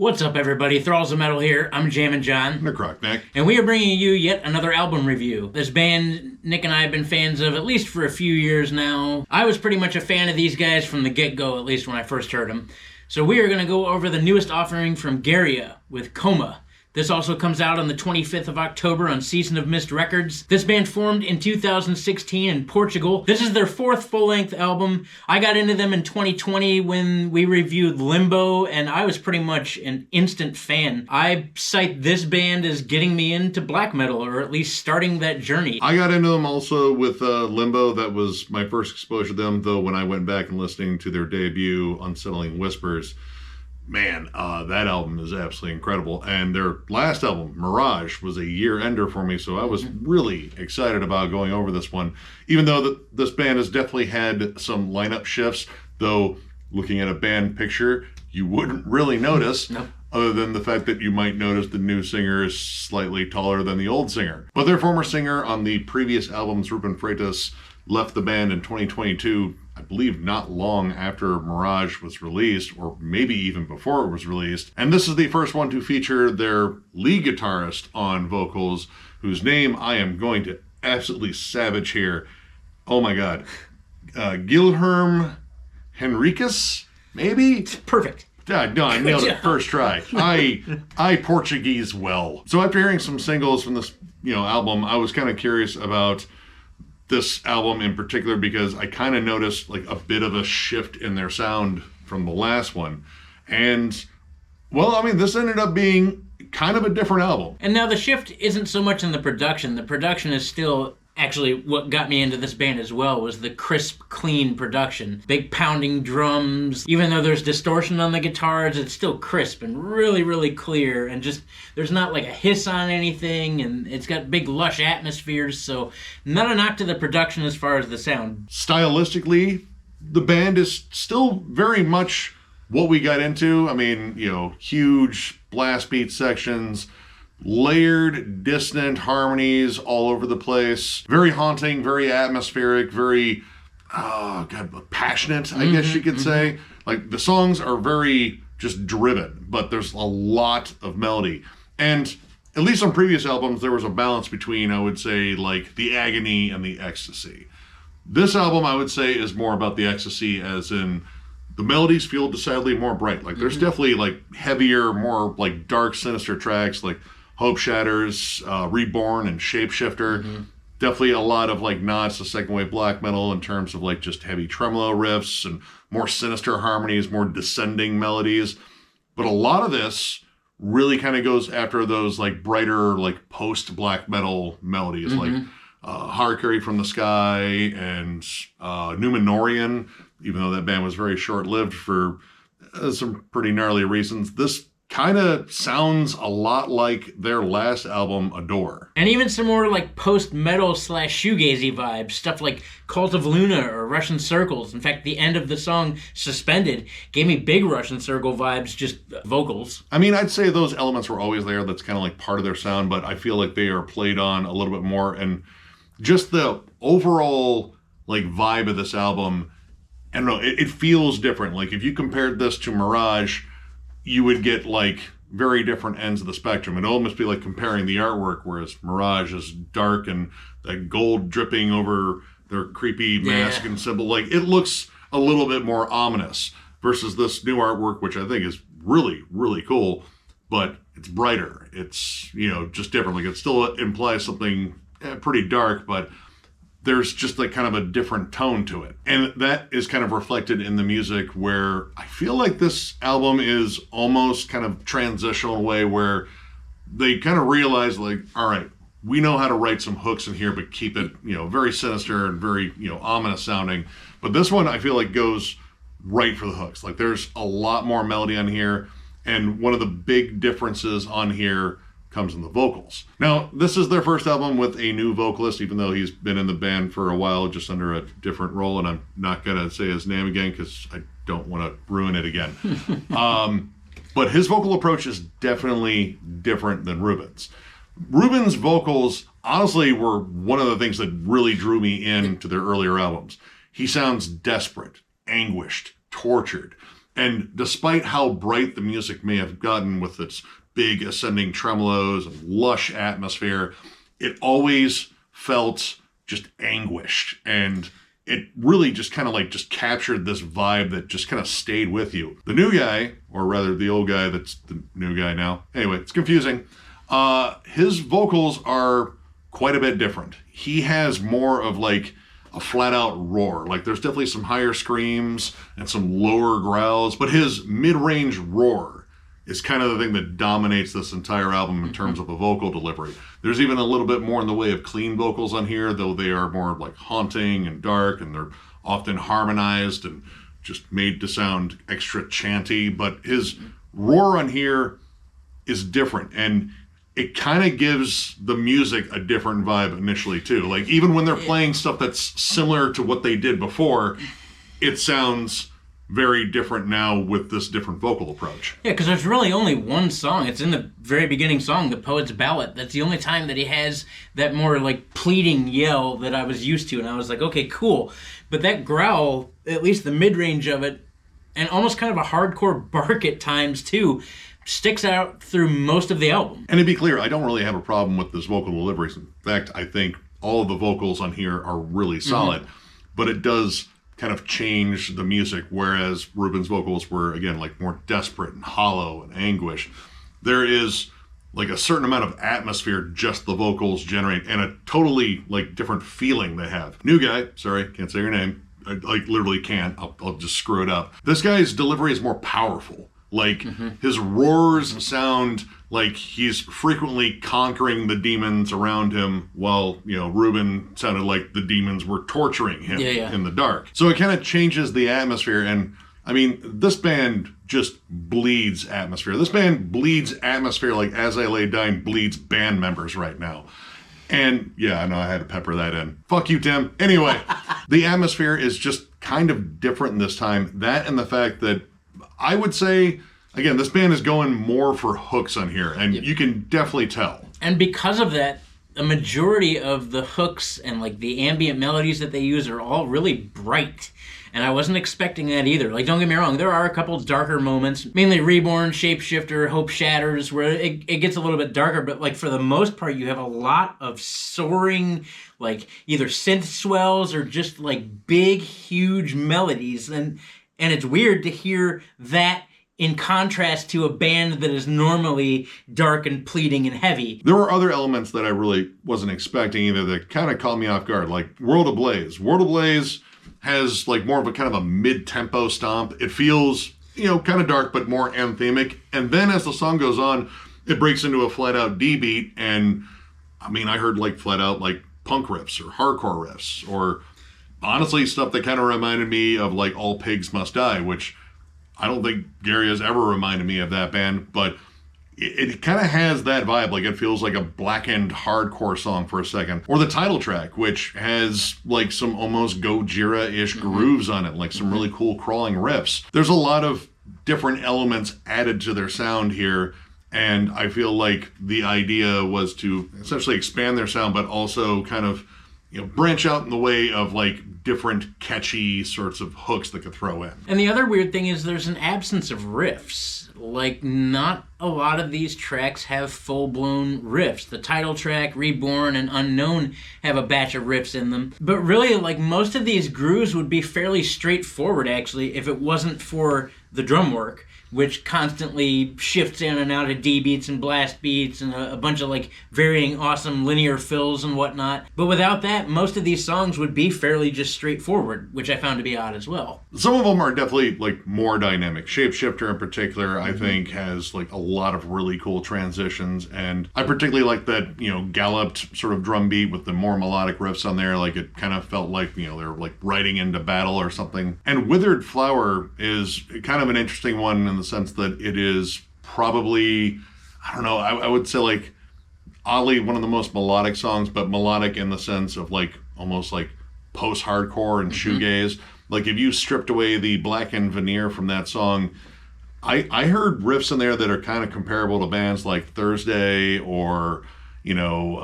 What's up, everybody? Thralls of Metal here. I'm Jammin John. Necrotic. And we are bringing you yet another album review. This band, Nick and I have been fans of at least for a few years now. I was pretty much a fan of these guys from the get-go, at least when I first heard them. So we are going to go over the newest offering from Gaerea with Coma. This also comes out on the 25th of October on Season of Mist Records. This band formed in 2016 in Portugal. This is their fourth full-length album. I got into them in 2020 when we reviewed Limbo, and I was pretty much an instant fan. I cite this band as getting me into black metal, or at least starting that journey. I got into them also with Limbo. That was my first exposure to them, though when I went back and listening to their debut, Unsettling Whispers, man, that album is absolutely incredible. And their last album, Mirage, was a year-ender for me, so I was really excited about going over this one. Even though this band has definitely had some lineup shifts, though looking at a band picture, you wouldn't really notice, other than the fact that you might notice the new singer is slightly taller than the old singer. But their former singer on the previous albums, Ruben Freitas, left the band in 2022, I believe not long after Mirage was released, or maybe even before it was released. And this is the first one to feature their lead guitarist on vocals, whose name I am going to absolutely savage here. Oh my god. Guilherme Henriques, maybe? Perfect. No, I nailed it first try. I Portuguese well. So after hearing some singles from this album, I was kind of curious about this album in particular because I kind of noticed like a bit of a shift in their sound from the last one. And, well, I mean, this ended up being kind of a different album. And now the shift isn't so much in the production. The production is still actually what got me into this band as well, was the crisp, clean production. Big pounding drums. Even though there's distortion on the guitars, it's still crisp and really, really clear. And just, there's not like a hiss on anything. And it's got big, lush atmospheres. So not a knock to the production as far as the sound. Stylistically, the band is still very much what we got into. I mean, huge blast beat sections, layered, dissonant harmonies all over the place. Very haunting, very atmospheric, very, passionate, I guess you could say. Like, the songs are very just driven, but there's a lot of melody. And at least on previous albums, there was a balance between, I would say, like, the agony and the ecstasy. This album, I would say, is more about the ecstasy, as in the melodies feel decidedly more bright. Like, there's definitely, like, heavier, more, like, dark, sinister tracks, like Hope Shatters, Reborn, and Shapeshifter. Definitely a lot of like nods to second wave black metal in terms of like just heavy tremolo riffs and more sinister harmonies, more descending melodies. But a lot of this really kind of goes after those like brighter like post black metal melodies, like Harakiri from the Sky and Numenorian, even though that band was very short-lived for some pretty gnarly reasons. This kind of sounds a lot like their last album, Adore. And even some more like post-metal / shoegazy vibes, stuff like Cult of Luna or Russian Circles. In fact, the end of the song, Suspended, gave me big Russian Circle vibes, just vocals. I mean, I'd say those elements were always there. That's kind of like part of their sound, but I feel like they are played on a little bit more. And just the overall like vibe of this album, I don't know, it feels different. Like if you compared this to Mirage, you would get like very different ends of the spectrum. It'd almost be like comparing the artwork, whereas Mirage is dark and that gold dripping over their creepy mask and symbol. Like it looks a little bit more ominous versus this new artwork, which I think is really, really cool, but it's brighter. It's, just different. Like it still implies something pretty dark, but there's just like kind of a different tone to it. And that is kind of reflected in the music, where I feel like this album is almost kind of transitional in a way where they kind of realize like, all right, we know how to write some hooks in here, but keep it, very sinister and very, ominous sounding. But this one I feel like goes right for the hooks. Like there's a lot more melody on here. And one of the big differences on here comes in the vocals. Now, this is their first album with a new vocalist, even though he's been in the band for a while, just under a different role, and I'm not going to say his name again because I don't want to ruin it again. But his vocal approach is definitely different than Ruben's. Ruben's vocals, honestly, were one of the things that really drew me into their earlier albums. He sounds desperate, anguished, tortured. And despite how bright the music may have gotten with its big ascending tremolos and lush atmosphere, it always felt just anguished. And it really just kind of like just captured this vibe that just kind of stayed with you. The new guy, or rather the old guy that's the new guy now. Anyway, it's confusing. His vocals are quite a bit different. He has more of like a flat out roar. Like there's definitely some higher screams and some lower growls, but his mid-range roar is kind of the thing that dominates this entire album in terms of a vocal delivery. There's even a little bit more in the way of clean vocals on here, though they are more like haunting and dark, and they're often harmonized and just made to sound extra chanty. But his roar on here is different, and it kind of gives the music a different vibe initially too. Like even when they're playing stuff that's similar to what they did before, it sounds very different now with this different vocal approach. Yeah, because there's really only one song. It's in the very beginning song, The Poet's Ballad. That's the only time that he has that more like pleading yell that I was used to, and I was like, okay, cool. But that growl, at least the mid-range of it, and almost kind of a hardcore bark at times too, sticks out through most of the album. And to be clear, I don't really have a problem with this vocal delivery. In fact, I think all of the vocals on here are really solid, but it does kind of change the music, whereas Ruben's vocals were, again, like more desperate and hollow and anguish. There is like a certain amount of atmosphere just the vocals generate, and a totally like different feeling they have. New guy, sorry, can't say your name. I like literally can't. I'll just screw it up. This guy's delivery is more powerful. Like his roars sound like he's frequently conquering the demons around him, while, you know, Ruben sounded like the demons were torturing him in the dark. So it kind of changes the atmosphere. And I mean, this band just bleeds atmosphere. This band bleeds atmosphere like As I Lay Dying bleeds band members right now. And yeah, I know I had to pepper that in. Fuck you, Tim. Anyway, the atmosphere is just kind of different this time. That and the fact that I would say, again, this band is going more for hooks on here, and you can definitely tell. And because of that, a majority of the hooks and like the ambient melodies that they use are all really bright. And I wasn't expecting that either. Like, don't get me wrong, there are a couple darker moments, mainly Reborn, Shapeshifter, Hope Shatters, where it gets a little bit darker, but like for the most part, you have a lot of soaring, like either synth swells or just like big, huge melodies. And it's weird to hear that in contrast to a band that is normally dark and pleading and heavy. There were other elements that I really wasn't expecting either that kind of caught me off guard, like World Ablaze. World Ablaze has like more of a kind of a mid-tempo stomp. It feels, you know, kind of dark, but more anthemic. And then as the song goes on, it breaks into a flat-out D beat. And I mean, I heard like flat-out like punk riffs or hardcore riffs, or honestly, stuff that kind of reminded me of like All Pigs Must Die, which I don't think Gaerea's ever reminded me of that band, but it kind of has that vibe. Like it feels like a blackened hardcore song for a second. Or the title track, which has like some almost Gojira-ish grooves on it, like some really cool crawling riffs. There's a lot of different elements added to their sound here, and I feel like the idea was to essentially expand their sound, but also kind of, you know, branch out in the way of like different catchy sorts of hooks that could throw in. And the other weird thing is there's an absence of riffs. Like, not a lot of these tracks have full-blown riffs. The title track, Reborn, and Unknown have a batch of riffs in them. But really, like, most of these grooves would be fairly straightforward, actually, if it wasn't for the drum work, which constantly shifts in and out of D beats and blast beats and a bunch of like varying awesome linear fills and whatnot. But without that, most of these songs would be fairly just straightforward, which I found to be odd as well. Some of them are definitely like more dynamic. Shapeshifter in particular, I think, has like a lot of really cool transitions, and I particularly like that, you know, galloped sort of drum beat with the more melodic riffs on there. Like it kind of felt like, you know, they were like riding into battle or something. And Withered Flower is kind of an interesting one in the sense that it is probably, I don't know, I would say like oddly one of the most melodic songs, but melodic in the sense of like almost like post-hardcore and shoegaze. Like if you stripped away the blackened veneer from that song, I heard riffs in there that are kind of comparable to bands like Thursday or, you know,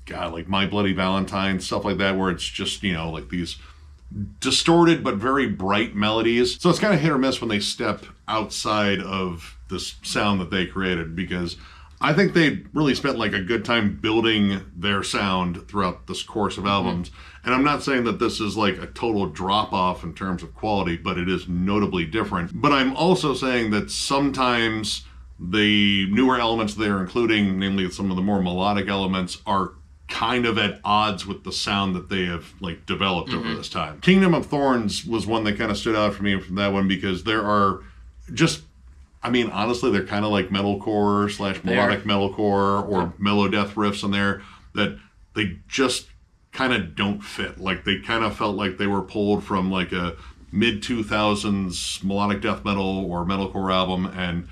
God, like My Bloody Valentine, stuff like that, where it's just, you know, like these distorted but very bright melodies. So it's kind of hit or miss when they step outside of this sound that they created, because I think they really spent like a good time building their sound throughout this course of albums. And I'm not saying that this is like a total drop off in terms of quality, but it is notably different. But I'm also saying that sometimes the newer elements they're including, namely some of the more melodic elements, are kind of at odds with the sound that they have like developed over this time. Kingdom of Thorns was one that kind of stood out for me from that one, because there are just, I mean, honestly, they're kind of like metalcore / melodic metalcore or mellow death riffs in there that they just kind of don't fit. Like they kind of felt like they were pulled from like a mid 2000s melodic death metal or metalcore album. And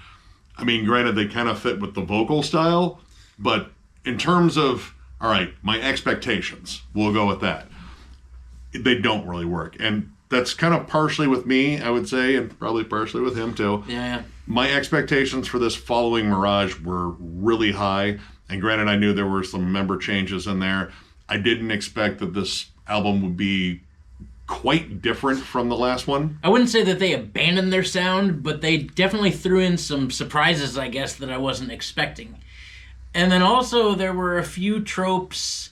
I mean, granted, they kind of fit with the vocal style, but in terms of, all right, my expectations, we'll go with that, they don't really work. And that's kind of partially with me, I would say, and probably partially with him too. Yeah. My expectations for this following Mirage were really high. And granted, I knew there were some member changes in there. I didn't expect that this album would be quite different from the last one. I wouldn't say that they abandoned their sound, but they definitely threw in some surprises, I guess, that I wasn't expecting. And then also there were a few tropes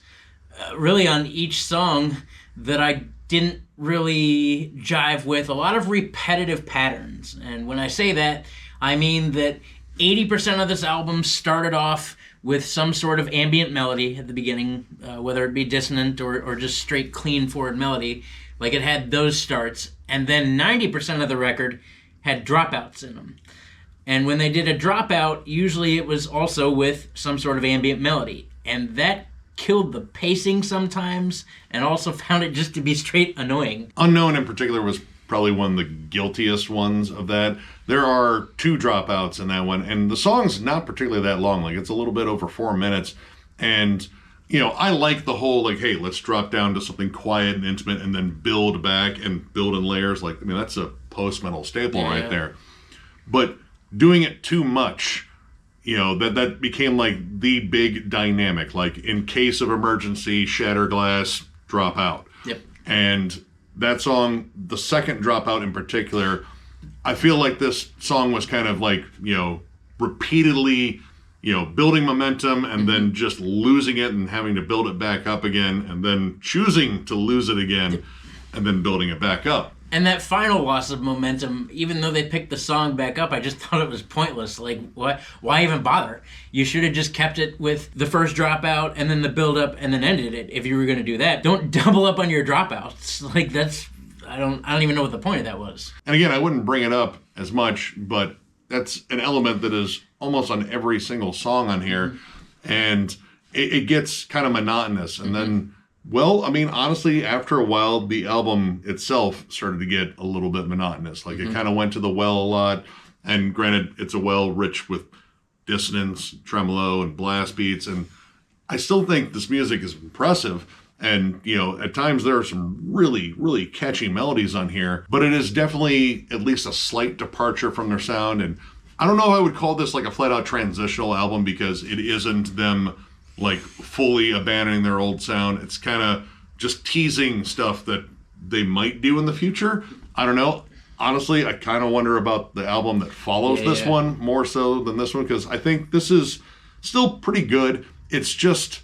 really on each song that I didn't really jive with. A lot of repetitive patterns. And when I say that, I mean that 80% of this album started off with some sort of ambient melody at the beginning, whether it be dissonant or just straight clean forward melody. Like it had those starts. And then 90% of the record had dropouts in them. And when they did a dropout, usually it was also with some sort of ambient melody. And that killed the pacing sometimes, and also found it just to be straight annoying. Unknown in particular was probably one of the guiltiest ones of that. There are 2 dropouts in that one, and the song's not particularly that long. Like, it's a little bit over 4 minutes. And, you know, I like the whole, like, hey, let's drop down to something quiet and intimate and then build back and build in layers. Like, I mean, that's a post-metal staple right there. But doing it too much, you know, that became like the big dynamic. Like, in case of emergency, shatter glass, drop out. Yep. And that song, the second dropout in particular, I feel like this song was kind of like, you know, repeatedly, you know, building momentum and then just losing it and having to build it back up again, and then choosing to lose it again and then building it back up. And that final loss of momentum, even though they picked the song back up, I just thought it was pointless. Like, why even bother? You should have just kept it with the first dropout and then the build-up and then ended it if you were going to do that. Don't double up on your dropouts. Like, that's... I don't even know what the point of that was. And again, I wouldn't bring it up as much, but that's an element that is almost on every single song on here. And it gets kind of monotonous. And then... well, I mean, honestly, after a while, the album itself started to get a little bit monotonous. Like, it kind of went to the well a lot. And granted, it's a well rich with dissonance, tremolo, and blast beats. And I still think this music is impressive. And, you know, at times there are some really, really catchy melodies on here. But it is definitely at least a slight departure from their sound. And I don't know if I would call this like a flat-out transitional album, because it isn't them like fully abandoning their old sound. It's kind of just teasing stuff that they might do in the future. I don't know. Honestly, I kind of wonder about the album that follows this one more so than this one, because I think this is still pretty good. It's just,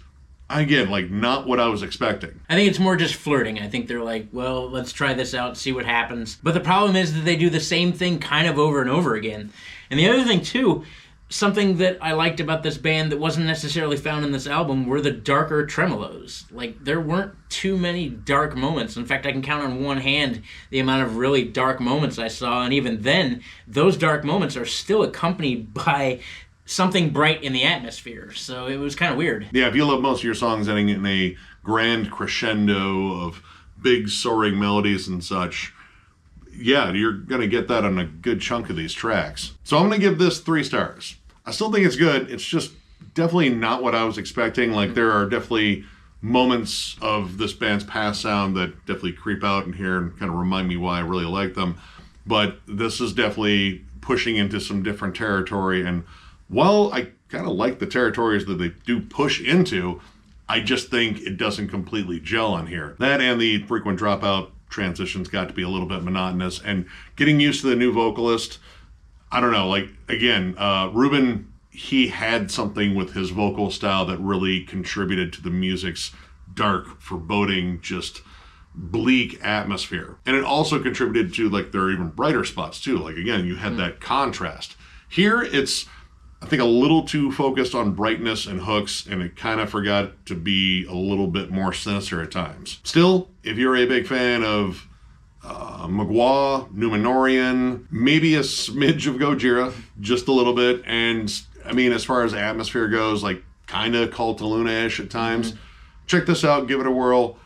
again, like, not what I was expecting. I think it's more just flirting. I think they're like, well, let's try this out, see what happens. But the problem is that they do the same thing kind of over and over again. And the other thing, too, something that I liked about this band that wasn't necessarily found in this album were the darker tremolos. Like, there weren't too many dark moments. In fact, I can count on one hand the amount of really dark moments I saw, and even then, those dark moments are still accompanied by something bright in the atmosphere. So it was kind of weird. Yeah, if you love most of your songs ending in a grand crescendo of big soaring melodies and such, yeah, you're going to get that on a good chunk of these tracks. So I'm going to give this 3 stars. I still think it's good. It's just definitely not what I was expecting. Like, there are definitely moments of this band's past sound that definitely creep out in here and kind of remind me why I really like them. But this is definitely pushing into some different territory. And while I kind of like the territories that they do push into, I just think it doesn't completely gel on here. That and the frequent dropout transitions got to be a little bit monotonous. And getting used to the new vocalist, I don't know, like, again, Ruben, he had something with his vocal style that really contributed to the music's dark, foreboding, just bleak atmosphere. And it also contributed to, like, their even brighter spots, too. Like, again, you had that contrast. Here, it's, I think, a little too focused on brightness and hooks, and it kind of forgot to be a little bit more sinister at times. Still, if you're a big fan of Magua, Numenorian, maybe a smidge of Gaerea, just a little bit, and, I mean, as far as atmosphere goes, like, kind of Cult of Luna-ish at times, check this out, give it a whirl.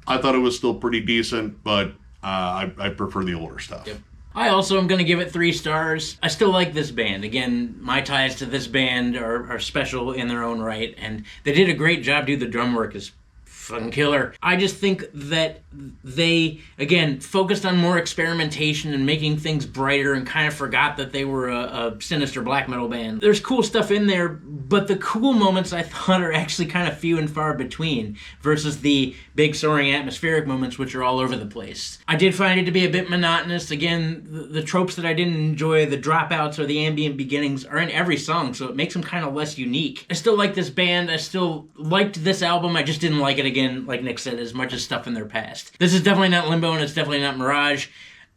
I thought it was still pretty decent, but I prefer the older stuff. Yep. I also am going to give it 3 stars. I still like this band. Again, my ties to this band are special in their own right, and they did a great job, dude. The drum work is fucking killer. I just think that they, again, focused on more experimentation and making things brighter and kind of forgot that they were a sinister black metal band. There's cool stuff in there, but the cool moments I thought are actually kind of few and far between versus the big soaring atmospheric moments which are all over the place. I did find it to be a bit monotonous. Again, the tropes that I didn't enjoy, the dropouts or the ambient beginnings, are in every song, so it makes them kind of less unique. I still like this band. I still liked this album. I just didn't like it, again, like Nick said, as much as stuff in their past. This is definitely not Limbo, and it's definitely not Mirage.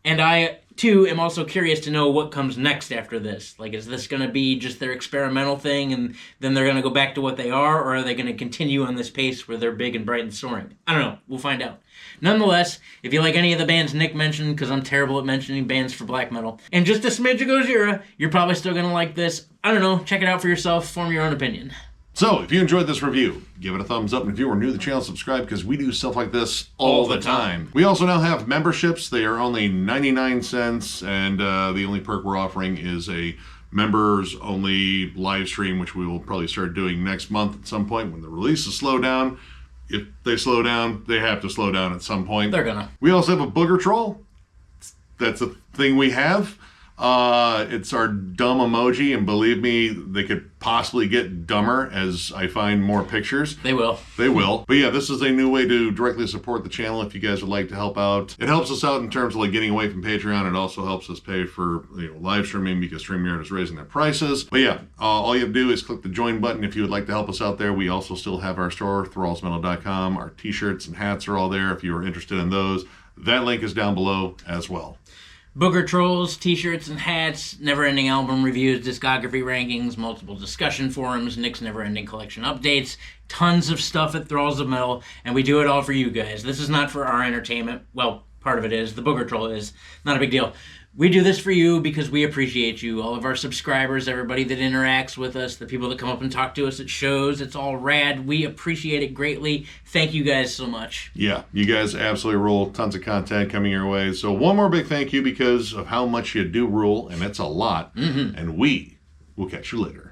And I, too, am also curious to know what comes next after this. Like, is this going to be just their experimental thing, and then they're going to go back to what they or are they going to continue on this pace where they're big and bright and soaring? I don't know. We'll find out. Nonetheless, if you like any of the bands Nick mentioned, because I'm terrible at mentioning bands for black metal, and just a smidge of Gaerea, you're probably still going to like this. I don't know. Check it out for yourself. Form your own opinion. So, if you enjoyed this review, give it a thumbs up, and if you are new to the channel, subscribe, because we do stuff like this all the time. We also now have memberships. They are only 99 cents, and the only perk we're offering is a members-only live stream, which we will probably start doing next month at some point when the releases slow down. If they slow down, they have to slow down at some point. They're gonna. We also have a booger troll. That's a thing we have. It's our dumb emoji, and believe me, they could possibly get dumber as I find more pictures. They will. They will. But yeah, this is a new way to directly support the channel if you guys would like to help out. It helps us out in terms of like getting away from Patreon. It also helps us pay for live streaming because StreamYard is raising their prices. But yeah, all you have to do is click the join button if you would like to help us out there. We also still have our store, thrallsmetal.com. Our t-shirts and hats are all there if you are interested in those. That link is down below as well. Booger trolls, t-shirts and hats, never-ending album reviews, discography rankings, multiple discussion forums, Nick's never-ending collection updates, tons of stuff at Thralls of Metal, and we do it all for you guys. This is not for our entertainment. Well, part of it is. The Booger troll is. Not a big deal. We do this for you because we appreciate you. All of our subscribers, everybody that interacts with us, the people that come up and talk to us at shows. It's all rad. We appreciate it greatly. Thank you guys so much. Yeah, you guys absolutely rule. Tons of content coming your way. So one more big thank you because of how much you do rule, and it's a lot. And we will catch you later.